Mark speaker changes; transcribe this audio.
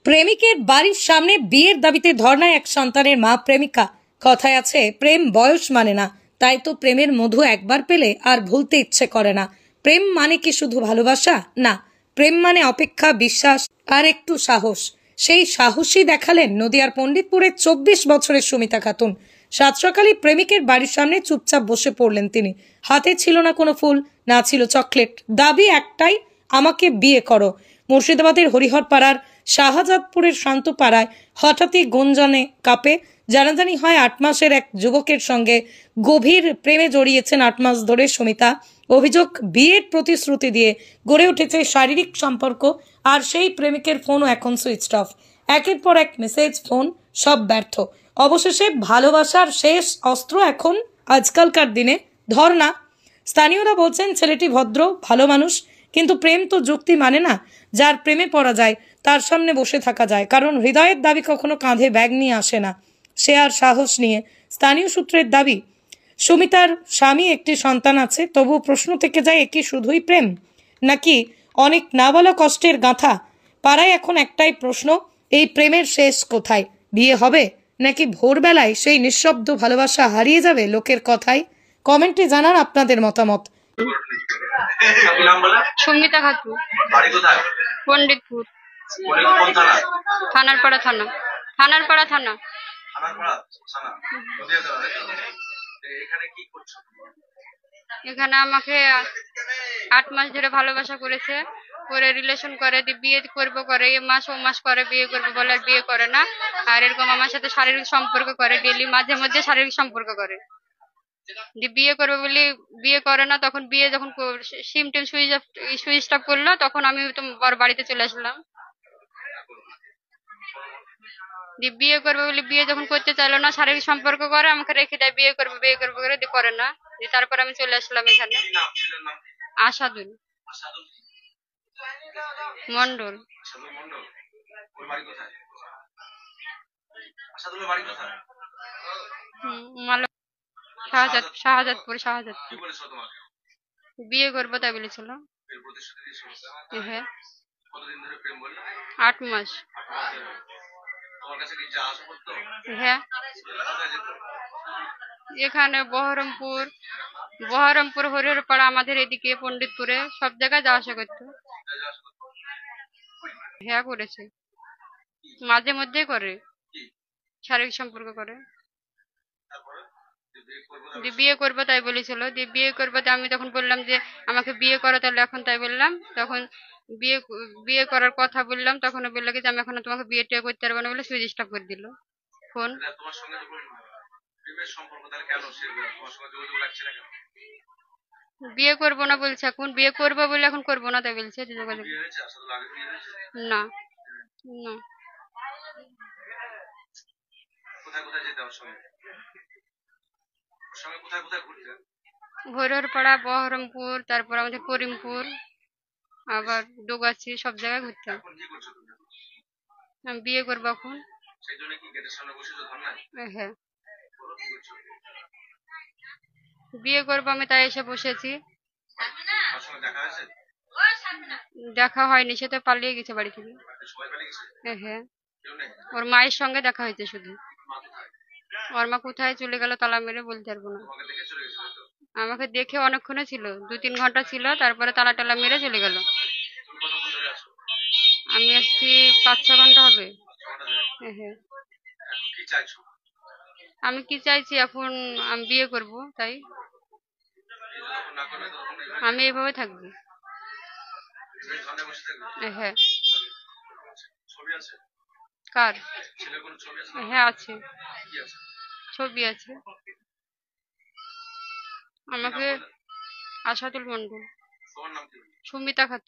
Speaker 1: প্রেমিকের বাড়ির সামনে বিয়ের দাবিতে ধর্নায় এক সন্তানের মা প্রেমিকা। কথায় আছে, প্রেম বয়স মানে না, তাই তো প্রেমের মধু একবার পেলে আর ভুলতে ইচ্ছে করে না। প্রেম মানে কি শুধু ভালোবাসা? না, প্রেম মানে অপেক্ষা, বিশ্বাস আর একটু সাহস। সেই সাহসই দেখালেন নদিয়ার পণ্ডিতপুরের 24 বছরের সুমিতা খাতুন। সাত সকালে প্রেমিকের বাড়ির সামনে চুপচাপ বসে পড়লেন তিনি। হাতে ছিল না কোনো ফুল, না ছিল চকলেট। দাবি একটাই, আমাকে বিয়ে করো। মুর্শিদাবাদের হরিহর পাড়ার শাহজাদপুরের শান্তপাড়ায় হঠাৎই গুঞ্জনে কাঁপে। জানাজানি হয় 8 মাসের এক যুবকের সঙ্গে গভীর প্রেমে জড়িয়েছেন 8 মাস ধরে সুমিতা। অভিযোগ, বিয়ের প্রতিশ্রুতি দিয়ে গড়ে উঠেছে শারীরিক সম্পর্ক, আর সেই প্রেমিকের ফোনও এখন সুইচ অফ। একের পর এক মেসেজ, ফোন, সব ব্যর্থ। অবশেষে ভালোবাসার শেষ অস্ত্র এখন আজকালকার দিনে ধর্ণা। স্থানীয়রা বলছেন, ছেলেটি ভদ্র, ভালো মানুষ, কিন্তু প্রেম তো যুক্তি মানে না। যার প্রেমে পড়া যায় তার সামনে বসে থাকা যায়, কারণ হৃদয়ের দাবি কখনো কাঁধে ব্যাগ নিয়ে আসে না, সে আর সাহস নিয়ে। স্থানীয় সূত্রের দাবি, সুমিতার স্বামী, একটি সন্তান আছে। তবুও প্রশ্ন থেকে যায়, এ কি শুধুই প্রেম, নাকি অনেক না বলা কষ্টের গাঁথা? পাড়ায় এখন একটাই প্রশ্ন, এই প্রেমের শেষ কোথায়? বিয়ে হবে, নাকি ভোরবেলায় সেই নিঃশব্দ ভালোবাসা হারিয়ে যাবে লোকের কথায়? কমেন্টে জানান আপনাদের মতামত।
Speaker 2: সুমিতা খাতুন,
Speaker 3: বাড়ি কোথায়?
Speaker 2: পণ্ডিতপুর,
Speaker 3: কোন থানা?
Speaker 2: থানারপাড়া থানা। থানারপাড়া থানা।
Speaker 3: থানারপাড়া থানা, নদিয়া জেলা, তাই তো? এখানে কি করছো?
Speaker 2: এখানে আমাকে 8 মাস ধরে ভালোবাসা করেছে, করে রিলেশন করে, বিয়ে করবো করে, এ মাস ও মাস করে বিয়ে করবো বলে আর বিয়ে করে না। আর এরকম আমার সাথে শারীরিক সম্পর্ক করে, ডেলি মাঝে মধ্যে শারীরিক সম্পর্ক করে। বিয়ে করবে বলে বিয়ে করে না। তখন বিয়ে যখন সিম টিম সুইচ অফ করলো, তখন আমি তো বাড়িতে চলে আসলাম। বিয়ে করবে বলে বিয়ে যখন করতে চাইলো না, শারীরিক সম্পর্ক করে, আমাকে রেখে দেয়, বিয়ে করবে করে করে না। তারপর আমি চলে আসলাম এখানে। আসাদুল মন্ডল। শাহজাদপুর। বিয়ে করবো তাই বলেছিল। হ্যাঁ, 8 মাস। হ্যাঁ, এখানে বহরমপুর হরিহর পাড়া, আমাদের এদিকে পণ্ডিতপুরে সব জায়গায় যাওয়া আসা করতো। হ্যাঁ, করেছে, মাঝে মধ্যে করে, শারীরিক সম্পর্ক করে। বিয়ে করবো তাই বলেছিল। বিয়ে করবো, আমি তখন বললাম যে আমাকে বিয়ে করো তাহলে এখন, তাই বললাম। তখন বিয়ে করার কথা বললাম, তখন বললো যে আমি এখন তোমাকে বিয়ে টিয়ে করতে পারবো না বলে সুইচ অফ করে দিল ফোন। বিয়ে করবো না বলছে, এখন বিয়ে করবো বলে এখন করবো না তাই বলছে। না, না। হরিহরপাড়া, বহরমপুর, তারপর আমাদের করিমপুর, আবার ডোগাছি, সব জায়গায় ঘুরতাম। আমি বিয়ে করবো এখন। হ্যাঁ, বিয়ে করবো আমি, তাই এসে বসেছি। দেখা হয়নি, সে তো পালিয়ে গেছে বাড়ি থেকে। হ্যাঁ, ওর মায়ের সঙ্গে দেখা হয়েছে শুধু। ওর মা কোথায় চলে গেল তালা মেরে, বলতে পারবো না। আমাকে দেখে অনেকক্ষণে ছিল, 2-3 ঘন্টা ছিল, তারপরে তালা টালা মেরে চলে গেল। আমি আসছি 5-6 ঘন্টা হবে। হ্যাঁ, আমি কি চাইছি এখন, আমি বিয়ে করব, তাই আমি এভাবে থাকবো। হ্যাঁ। কার? হ্যাঁ, আছে, ছবি আছে। আমাকে আসাদুল মন্ডল। সুমিতা খাতুন।